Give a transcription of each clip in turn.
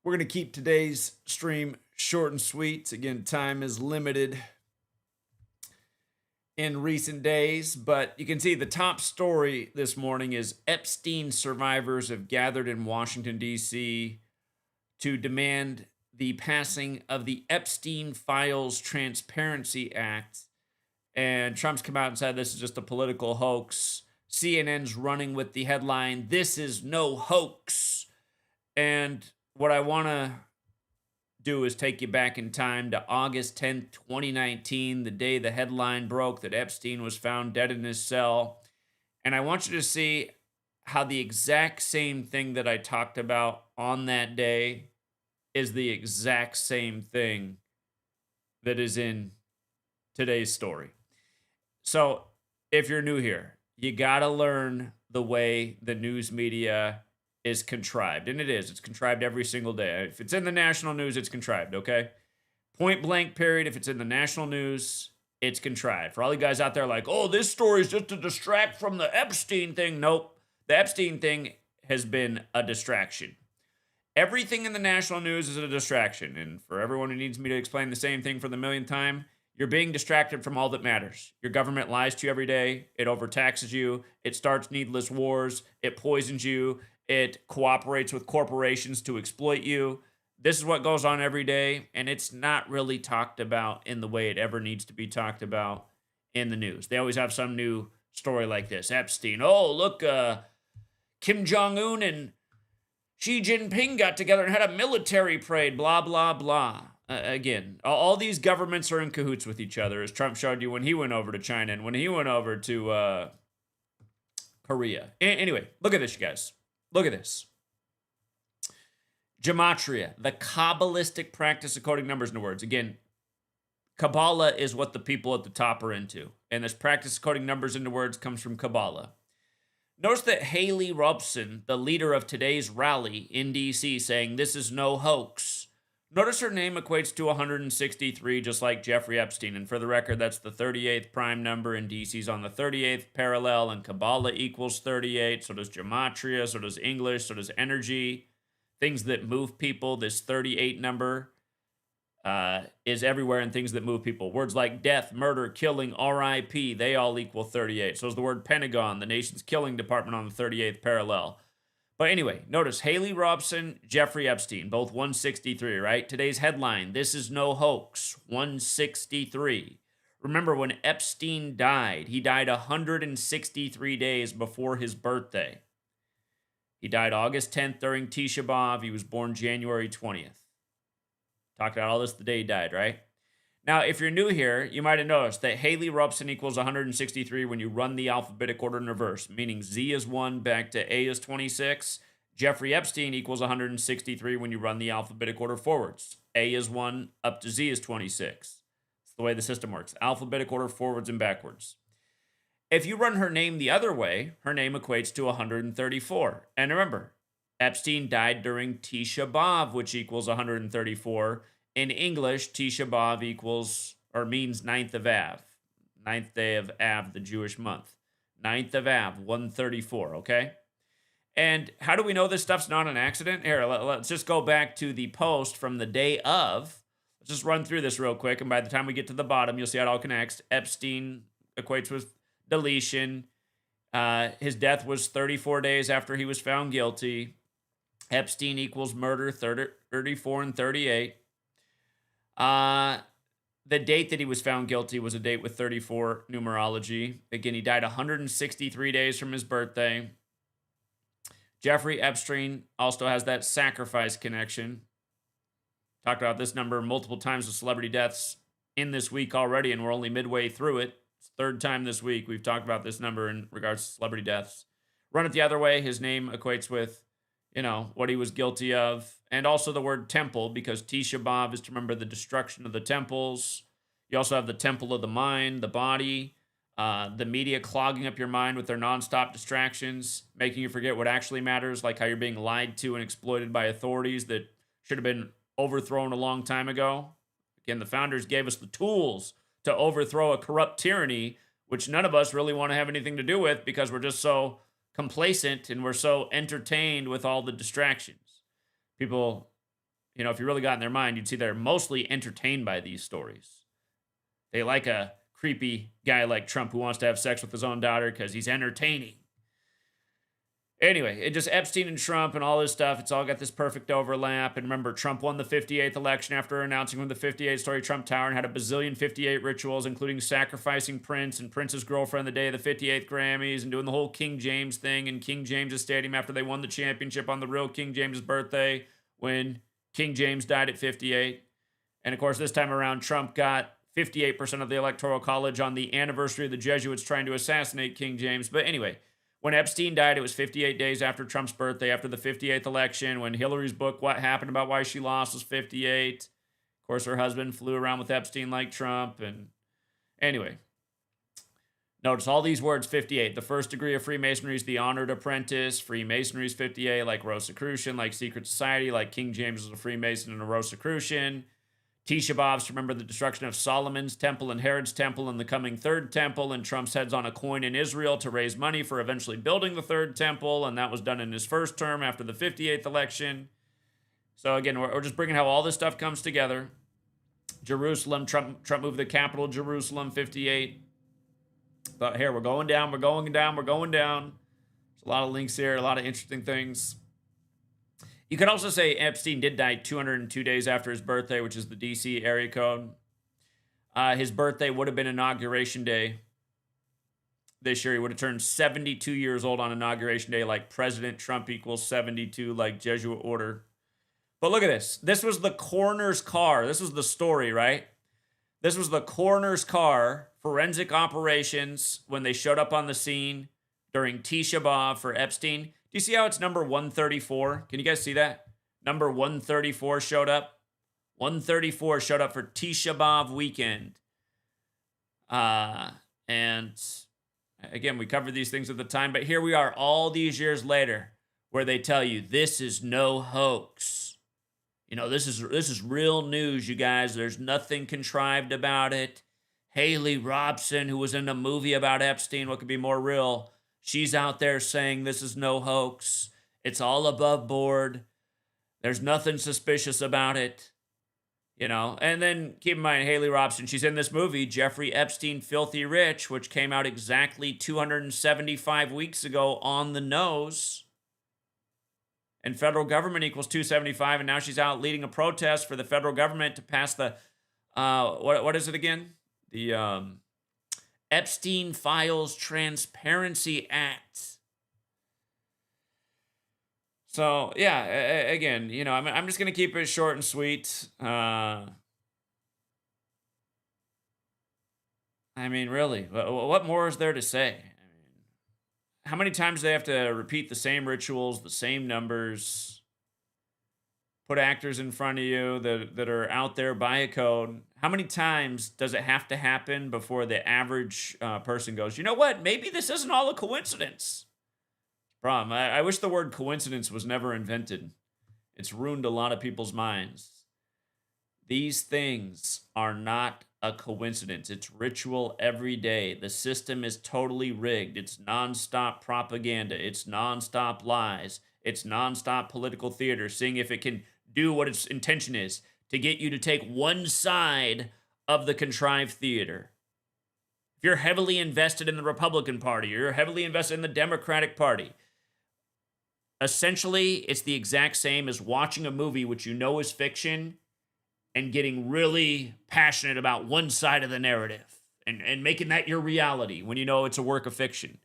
We're going to keep today's stream short and sweet. Again, time is limited in recent days, but you can see the top story this morning is Epstein survivors have gathered in Washington, D.C. to demand the passing of the Epstein Files Transparency Act. And Trump's come out and said this is just a political hoax. CNN's running with the headline, "This is no hoax." And what I want to do is take you back in time to August 10th, 2019, the day the headline broke that Epstein was found dead in his cell. And I want you to see how the exact same thing that I talked about on that day is the exact same thing that is in today's story. So if you're new here, you got to learn the way the news media is contrived. And it is. It's contrived every single day. If it's in the national news, it's contrived, okay? Point blank period. If it's in the national news, it's contrived. For all you guys out there like, oh, this story is just to distract from the Epstein thing. Nope. The Epstein thing has been a distraction. Everything in the national news is a distraction. And for everyone who needs me to explain the same thing for the millionth time, you're being distracted from all that matters. Your government lies to you every day. It overtaxes you. It starts needless wars. It poisons you. It cooperates with corporations to exploit you. This is what goes on every day, and it's not really talked about in the way it ever needs to be talked about in the news. They always have some new story like this. Epstein, oh, look, Kim Jong-un and Xi Jinping got together and had a military parade, blah, blah, blah. Again, all these governments are in cahoots with each other, as Trump showed you when he went over to China and when he went over to Korea. Anyway, look at this, you guys. Look at this. Gematria, the Kabbalistic practice of coding numbers into words. Again, Kabbalah is what the people at the top are into. And this practice of coding numbers into words comes from Kabbalah. Notice that Haley Robson, the leader of today's rally in D.C., saying this is no hoax. Notice her name equates to 163, just like Jeffrey Epstein. And for the record, that's the 38th prime number, and DC's on the 38th parallel, and Kabbalah equals 38. So does Gematria, so does English, so does energy. Things that move people, this 38 number is everywhere in things that move people. Words like death, murder, killing, RIP, they all equal 38. So is the word Pentagon, the nation's killing department, on the 38th parallel. But anyway, notice Haley Robson, Jeffrey Epstein, both 163, right? Today's headline, this is no hoax, 163. Remember, when Epstein died, he died 163 days before his birthday. He died August 10th during Tisha B'Av. He was born January 20th. Talked about all this the day he died, right? Now, if you're new here, you might have noticed that Haley Robson equals 163 when you run the alphabetic order in reverse, meaning Z is 1 back to A is 26. Jeffrey Epstein equals 163 when you run the alphabetic order forwards. A is 1 up to Z is 26. It's the way the system works. Alphabetic order forwards and backwards. If you run her name the other way, her name equates to 134. And remember, Epstein died during Tisha B'Av, which equals 134. In English, Tisha B'Av equals, or means 9th of Av. 9th day of Av, the Jewish month. 9th of Av, 134, okay? And how do we know this stuff's not an accident? Here, let's just go back to the post from the day of. Let's just run through this real quick, and by the time we get to the bottom, you'll see how it all connects. Epstein equates with deletion. His death was 34 days after he was found guilty. Epstein equals murder, 34 and 38. The date that he was found guilty was a date with 34 numerology. Again, he died 163 days from his birthday. Jeffrey Epstein also has that sacrifice connection. Talked about this number multiple times with celebrity deaths in this week already, and we're only midway through it. It's the third time this week we've talked about this number in regards to celebrity deaths. Run it the other way, his name equates with, what he was guilty of. And also the word temple, because Tisha B'Av is to remember the destruction of the temples. You also have the temple of the mind, the body, the media clogging up your mind with their nonstop distractions, making you forget what actually matters, like how you're being lied to and exploited by authorities that should have been overthrown a long time ago. Again, the founders gave us the tools to overthrow a corrupt tyranny, which none of us really want to have anything to do with because we're just so complacent and we're so entertained with all the distractions. People if you really got in their mind, you'd see they're mostly entertained by these stories. They like a creepy guy like Trump who wants to have sex with his own daughter because he's entertaining. Anyway, it just Epstein and Trump and all this stuff, it's all got this perfect overlap. And remember, Trump won the 58th election after announcing from the 58-story Trump Tower and had a bazillion 58 rituals, including sacrificing Prince and Prince's girlfriend the day of the 58th Grammys and doing the whole King James thing in King James's Stadium after they won the championship on the real King James's birthday when King James died at 58. And of course, this time around, Trump got 58% of the Electoral College on the anniversary of the Jesuits trying to assassinate King James. But anyway, when Epstein died, it was 58 days after Trump's birthday, after the 58th election, when Hillary's book, What Happened About Why She Lost, was 58. Of course, her husband flew around with Epstein like Trump. And anyway, notice all these words, 58. The first degree of Freemasonry is the honored apprentice. Freemasonry is 58, like Rosicrucian, like secret society, like King James was a Freemason and a Rosicrucian. Tisha B'Av's to remember the destruction of Solomon's temple and Herod's temple and the coming third temple, and Trump's head's on a coin in Israel to raise money for eventually building the third temple, and that was done in his first term after the 58th election. So again, we're just bringing how all this stuff comes together. Jerusalem, Trump moved the capital to Jerusalem, 58. But here, we're going down. There's a lot of links here, a lot of interesting things. You could also say Epstein did die 202 days after his birthday, which is the DC area code. His birthday would have been Inauguration Day. This year, he would have turned 72 years old on Inauguration Day, like President Trump equals 72, like Jesuit order. But look at this. This was the coroner's car. This was the story, right? This was the coroner's car, forensic operations, when they showed up on the scene during Tisha B'Av for Epstein. Do you see how it's number 134? Can you guys see that? Number 134 showed up. 134 showed up for Tisha B'Av weekend. And again, we covered these things at the time, but here we are all these years later where they tell you this is no hoax. This is real news, you guys. There's nothing contrived about it. Haley Robson, who was in a movie about Epstein, what could be more real? She's out there saying this is no hoax. It's all above board. There's nothing suspicious about it. And then keep in mind, Haley Robson, she's in this movie, Jeffrey Epstein, Filthy Rich, which came out exactly 275 weeks ago on the nose. And federal government equals 275, and now she's out leading a protest for the federal government to pass the, what is it again? The, Epstein Files Transparency Act. So, yeah, again, I'm just going to keep it short and sweet. Really, what more is there to say? How many times do they have to repeat the same rituals, the same numbers, put actors in front of you that are out there by a code? How many times does it have to happen before the average person goes, you know what, maybe this isn't all a coincidence? Problem, I wish the word coincidence was never invented. It's ruined a lot of people's minds. These things are not a coincidence. It's ritual every day. The system is totally rigged. It's nonstop propaganda. It's nonstop lies. It's nonstop political theater, seeing if it can do what its intention is, to get you to take one side of the contrived theater. If you're heavily invested in the Republican Party, or you're heavily invested in the Democratic Party, essentially, it's the exact same as watching a movie which you know is fiction and getting really passionate about one side of the narrative and making that your reality when you know it's a work of fiction.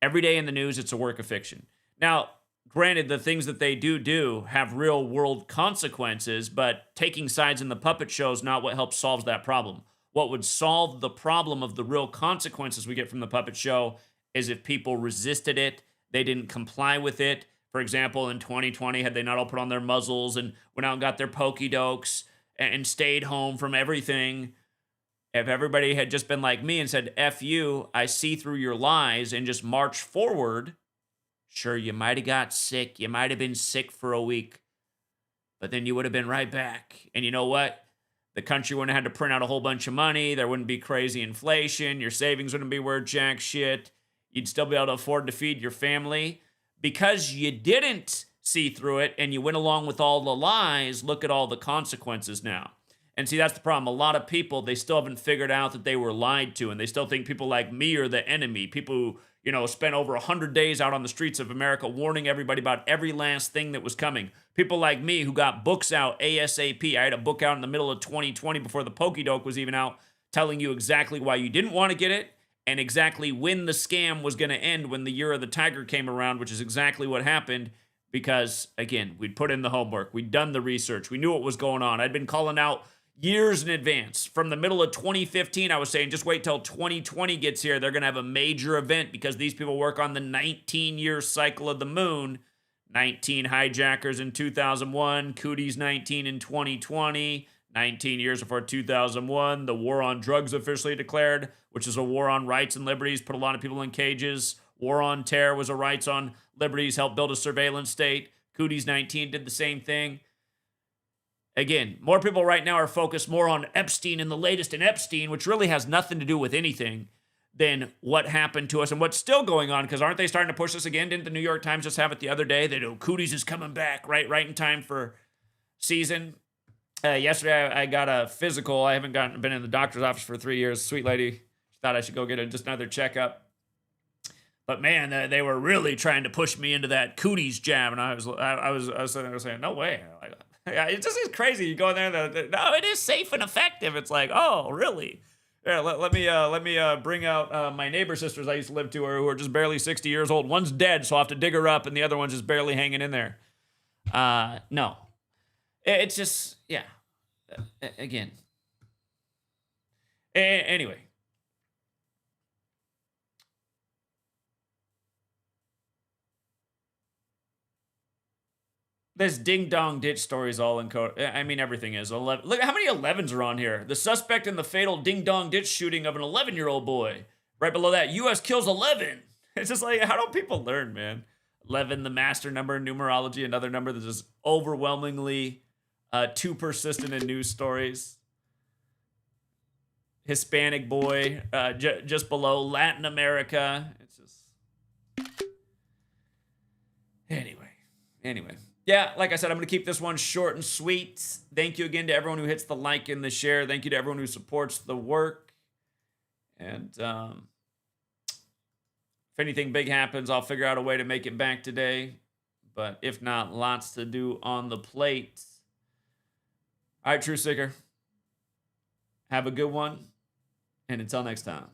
Every day in the news, it's a work of fiction. Now, granted, the things that they do have real world consequences, but taking sides in the puppet show is not what helps solve that problem. What would solve the problem of the real consequences we get from the puppet show is if people resisted it, they didn't comply with it. For example, in 2020, had they not all put on their muzzles and went out and got their pokey dokes and stayed home from everything, if everybody had just been like me and said, F you, I see through your lies, and just marched forward, sure, you might have got sick. You might have been sick for a week, but then you would have been right back. And you know what? The country wouldn't have had to print out a whole bunch of money. There wouldn't be crazy inflation. Your savings wouldn't be worth jack shit. You'd still be able to afford to feed your family because you didn't see through it and you went along with all the lies, look at all the consequences now. And see, that's the problem. A lot of people, they still haven't figured out that they were lied to, and they still think people like me are the enemy. People who, spent over 100 days out on the streets of America warning everybody about every last thing that was coming. People like me who got books out ASAP. I had a book out in the middle of 2020 before the Pokedoke was even out, telling you exactly why you didn't want to get it and exactly when the scam was going to end when the year of the tiger came around, which is exactly what happened. Because, again, we'd put in the homework. We'd done the research. We knew what was going on. I'd been calling out years in advance. From the middle of 2015, I was saying, just wait till 2020 gets here. They're going to have a major event because these people work on the 19-year cycle of the moon. 19 hijackers in 2001, Cooties 19 in 2020, 19 years before 2001, the war on drugs officially declared, which is a war on rights and liberties, put a lot of people in cages. War on terror was a rights on liberties, helped build a surveillance state. Cooties 19 did the same thing. Again, more people right now are focused more on Epstein and the latest in Epstein, which really has nothing to do with anything, than what happened to us and what's still going on. Because aren't they starting to push this again? Didn't the New York Times just have it the other day? They know Cooties is coming back, right in time for season. Yesterday, I got a physical. I haven't been in the doctor's office for 3 years. Sweet lady thought I should go get just another checkup. But man, they were really trying to push me into that Cooties jab, and I was saying, no way. It just is crazy. You go in there, no, it is safe and effective. It's like, oh, really? Yeah, let me bring out my neighbor sisters I used to live to who are just barely 60 years old. One's dead, so I'll have to dig her up, and the other one's just barely hanging in there. No. It's just, yeah. Again. Anyway. This ding-dong ditch story is all in code. I mean, everything is. 11. Look, how many 11s are on here? The suspect in the fatal ding-dong ditch shooting of an 11-year-old boy. Right below that, U.S. kills 11. It's just like, how don't people learn, man? 11, the master number in numerology, another number that's just overwhelmingly too persistent in news stories. Hispanic boy, just below Latin America. It's just... Anyway. Yeah, like I said, I'm going to keep this one short and sweet. Thank you again to everyone who hits the like and the share. Thank you to everyone who supports the work. And if anything big happens, I'll figure out a way to make it back today. But if not, lots to do on the plate. All right, True Seeker. Have a good one. And until next time.